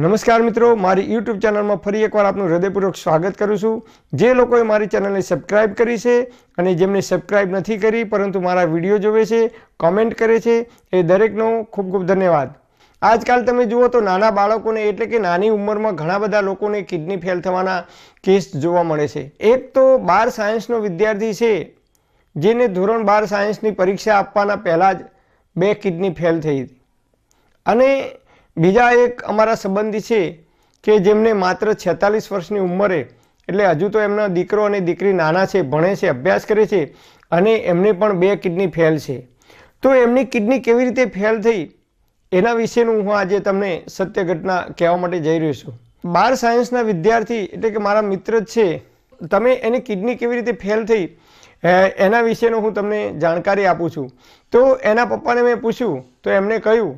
નમસ્કાર મિત્રો, મારી યુટ્યુબ ચેનલમાં ફરી એકવાર આપનું હૃદયપૂર્વક સ્વાગત કરું છું। જે લોકોએ મારી ચેનલને સબસ્ક્રાઇબ કરી છે અને જેમને સબસ્ક્રાઇબ નથી કરી પરંતુ મારા વિડીયો જોવે છે, કોમેન્ટ કરે છે, એ દરેકનો ખૂબ ખૂબ ધન્યવાદ। આજકાલ તમે જુઓ તો નાના બાળકોને એટલે કે નાની ઉંમરમાં ઘણા બધા લોકોને કિડની ફેલ થવાના કેસ જોવા મળે છે। એક તો 12 સાયન્સનો વિદ્યાર્થી છે જેને ધોરણ 12 સાયન્સની પરીક્ષા આપવાના પહેલાં જ 2 કિડની ફેલ થઈ હતી અને બીજા એક અમારા સંબંધી છે કે જેમને માત્ર 46 વર્ષની ઉંમરે એટલે હજુ તો એમનો દીકરો અને દીકરી નાના છે, ભણે છે, અભ્યાસ કરે છે અને એમને પણ 2 કિડની ફેલ છે। તો એમની કિડની કેવી રીતે ફેલ થઈ એના વિશેનું હું આજે તમને સત્ય ઘટના કહેવા માટે જઈ રહ્યો છું। 12 સાયન્સના વિદ્યાર્થી એટલે કે મારા મિત્ર જ છે, તમે એની કિડની કેવી રીતે ફેલ થઈ એના વિશેનું હું તમને જાણકારી આપું છું। તો એના પપ્પાને મેં પૂછ્યું તો એમણે કહ્યું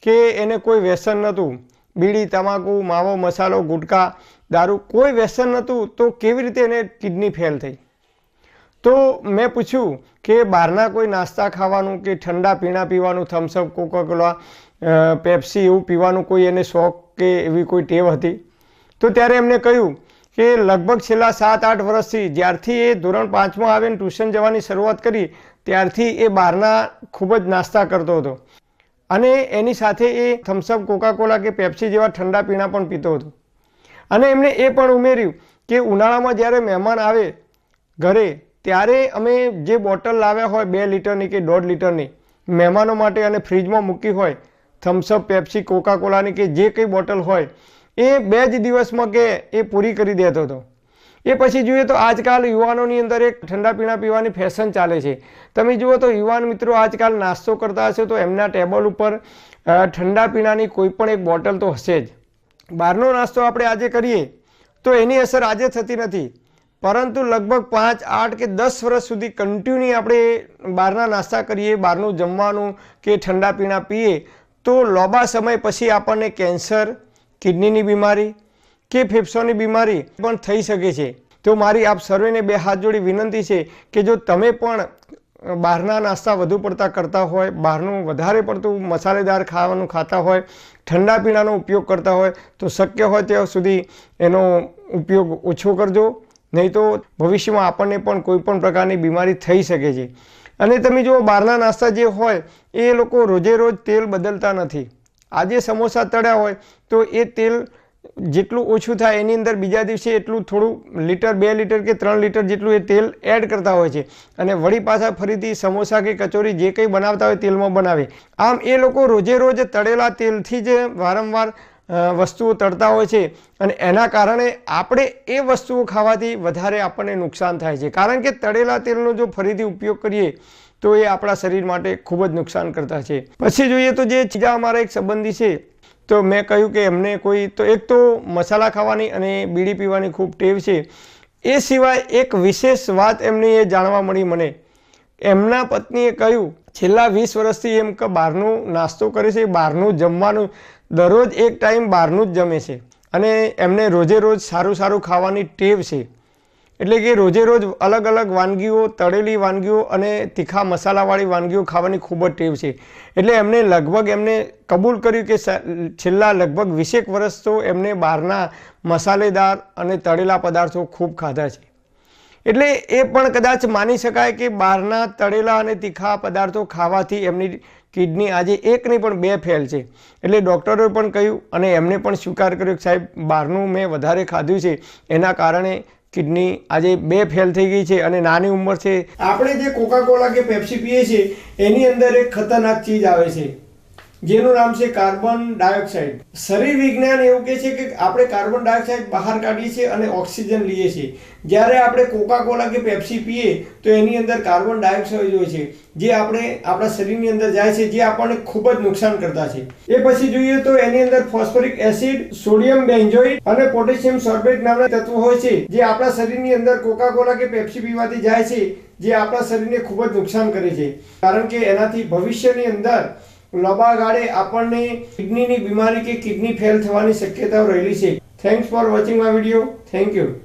કે એને કોઈ વ્યસન નહોતું, બીડી, તમાકુ, માવો, મસાલો, ગુટકા, દારૂ કોઈ વ્યસન નહોતું, તો કેવી રીતે એને કિડની ફેલ થઈ? તો મેં પૂછ્યું કે બહારના કોઈ નાસ્તા ખાવાનું કે ઠંડા પીણા પીવાનું, થમ્સઅપ, કોકાકોલા, પેપ્સી એવું પીવાનું કોઈ એને શોખ કે એવી કોઈ ટેવ હતી? તો ત્યારે એમને કહ્યું કે લગભગ છેલ્લા 7-8 વર્ષથી જ્યારથી એ ધોરણ 5માં આવીને ટ્યુશન જવાની શરૂઆત કરી ત્યારથી એ બહારના ખૂબ જ નાસ્તા કરતો હતો અને એની સાથે એ થમ્સઅપ, કોકાકોલા કે પેપ્સી જેવા ઠંડા પીણા પણ પીતો હતો। અને એમણે એ પણ ઉમેર્યું કે ઉનાળામાં જ્યારે મહેમાન આવે ઘરે ત્યારે અમે જે બોટલ લાવ્યા હોય 2 લીટરની કે 1.5 લીટરની મહેમાનો માટે અને ફ્રીજમાં મૂકી હોય થમ્સઅપ, પેપ્સી, કોકાકોલાની કે જે કંઈ બોટલ હોય એ 2 જ દિવસમાં કે એ પૂરી કરી દેતો હતો। એ પછી જોઈએ તો આજકાલ યુવાનોની અંદર એક ઠંડા પીણા પીવાની ફેશન ચાલે છે। તમે જુઓ તો યુવાન મિત્રો આજકાલ નાસ્તો કરતા હશે તો એમના ટેબલ ઉપર ઠંડા પીણાની કોઈ પણ એક બોટલ તો હશે જ। બહારનો નાસ્તો આપણે આજે કરીએ તો એની અસર આજે થતી નથી, પરંતુ લગભગ 5, 8 કે 10 વર્ષ સુધી કન્ટિન્યુ આપણે બહારના નાસ્તા કરીએ, બહારનું જમવાનું કે ઠંડા પીણા પીએ તો લાંબા સમય પછી આપણને કેન્સર, કિડનીની બીમારી કે ફેફસાની બીમારી પણ થઈ શકે છે। તો મારી આપ સર્વેને 2 હાથ જોડી વિનંતી છે કે જો તમે પણ બહારના નાસ્તા વધુ પડતા કરતા હોય, બહારનું વધારે પડતું મસાલેદાર ખાવાનું ખાતા હોય, ઠંડા પીણાનો ઉપયોગ કરતા હોય તો શક્ય હોય ત્યાં સુધી એનો ઉપયોગ ઓછો કરજો, નહીં તો ભવિષ્યમાં આપણને પણ કોઈ પણ પ્રકારની બીમારી થઈ શકે છે। અને તમે જુઓ બહારના નાસ્તા જે હોય એ લોકો રોજે રોજ તેલ બદલતા નથી। આજે સમોસા તળ્યા હોય તો એ તેલ જેટલું ઓછું થાય એની અંદર બીજા દિવસે એટલું થોડું લીટર, 2 લીટર કે 3 લીટર જેટલું એ તેલ એડ કરતા હોય છે અને વળી પાછા ફરીથી સમોસા કે કચોરી જે કંઈ બનાવતા હોય તેલમાં બનાવે। આમ એ લોકો રોજે રોજ તળેલા તેલથી જ વારંવાર વસ્તુઓ તળતા હોય છે અને એના કારણે આપણે એ વસ્તુઓ ખાવાથી વધારે આપણને નુકસાન થાય છે, કારણ કે તળેલા તેલનો જો ફરીથી ઉપયોગ કરીએ તો એ આપણા શરીર માટે ખૂબ જ નુકસાન કરતા છે। પછી જોઈએ તો જે ચીજા અમારા એક સંબંધી છે તો મેં કહ્યું કે એમને કોઈ તો એક તો મસાલા ખાવાની અને બીડી પીવાની ખૂબ ટેવ છે। એ સિવાય એક વિશેષ વાત એમની એ જાણવા મળી મને, એમના પત્નીએ કહ્યું છેલ્લા 20 વર્ષથી એમ કે બહારનું નાસ્તો કરે છે, બહારનું જમવાનું દરરોજ એક ટાઈમ બહારનું જ જમે છે અને એમને રોજે રોજ સારું સારું ખાવાની ટેવ છે। એટલે કે રોજે રોજ અલગ અલગ વાનગીઓ, તળેલી વાનગીઓ અને તીખા મસાલાવાળી વાનગીઓ ખાવાની ખૂબ જ ટેવ છે। એટલે એમને લગભગ એમને કબૂલ કર્યું કે છેલ્લા લગભગ 20 વર્ષ તો એમને બહારના મસાલેદાર અને તળેલા પદાર્થો ખૂબ ખાધા છે। એટલે એ પણ કદાચ માની શકાય કે બહારના તળેલા અને તીખા પદાર્થો ખાવાથી એમની કિડની આજે એક નહીં પણ 2 ફેલ છે। એટલે ડૉક્ટરોએ પણ કહ્યું અને એમને પણ સ્વીકાર કર્યો કે સાહેબ બહારનું મેં વધારે ખાધું છે એના કારણે કિડની આજે 2 ફેલ થઈ ગઈ છે અને નાની ઉંમર છે। આપણે જે કોકાકોલા કે પેપ્સી પીએ છીએ એની અંદર એક ખતરનાક ચીજ આવે છે જેનું નામ છે કાર્બન ડાયોક્સાઇડ। શરીર વિજ્ઞાન એવું કહે છે કે આપણે કાર્બન ડાયોક્સાઇડ બહાર કાઢીએ છીએ અને ઓક્સિજન લઈએ છીએ। જ્યારે આપણે કોકાકોલા કે પેપ્સી પીએ તો એની અંદર કાર્બન ડાયોક્સાઇડ હોય છે જે આપણે આપણા શરીરની અંદર જાય છે, જે આપણને ખૂબ જ નુકસાન કરતા છે। એ પછી જોઈએ તો એની અંદર ફોસ્ફરિક એસિડ, સોડિયમ બેન્ઝોઇટ અને પોટેશિયમ સોર્બેટ નામના તત્વો હોય છે જે આપણા શરીરની અંદર કોકાકોલા કે પેપ્સી પીવાથી જાય છે, જે આપણા શરીરને ખૂબ જ નુકસાન કરે છે, કારણ કે એનાથી ભવિષ્યની અંદર લાંબા ગાળે આપણને કિડનીની બીમારી કે કિડની ફેલ થવાની શક્યતાઓ રહેલી છે। Thanks for watching my video. Thank you.